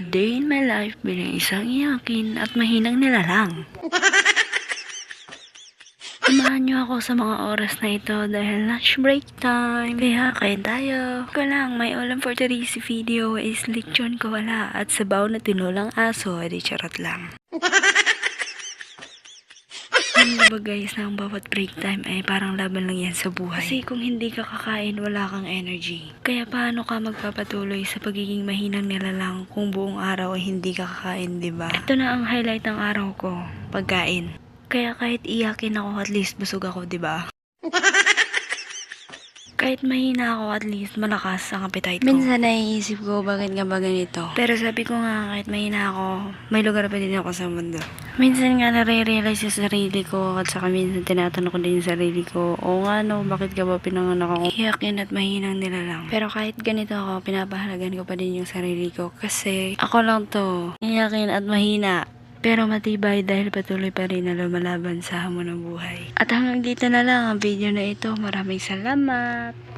A day in my life bilang isang iyakin at mahinang nilalang. Samahan niyo ako sa mga oras na ito dahil lunch break time. Kaya kain tayo. Ko lang, may ulam for today's video is lechon kawala at sabaw na tinulang aso. Edi charot lang. Diba guys, na ang bawat break time ay parang laban lang yan sa buhay. Kasi kung hindi ka kakain, wala kang energy. Kaya paano ka magpapatuloy sa pagiging mahinang nilalang kung buong araw ay hindi ka kakain, diba? Ito na ang highlight ng araw ko, pagkain. Kaya kahit iyakin ako, at least busog ako, diba? Kahit mahina ako, at least malakas ang appetite ko. Minsan naiisip ko, bakit nga ba ganito? Pero sabi ko nga, kahit mahina ako, may lugar pa din ako sa mundo. Minsan nga nare-realize sa sarili ko, at saka minsan tinatanong ko din yung sarili ko, o nga no, bakit ka ba pinanganak ako? Iyakin at mahinang nilalang. Pero kahit ganito ako, pinapahalagan ko pa din yung sarili ko. Kasi ako lang to, iyakin at mahina. Pero matibay dahil patuloy pa rin na lumalaban sa hamon ng buhay. At hanggang dito na lang ang video na ito. Maraming salamat!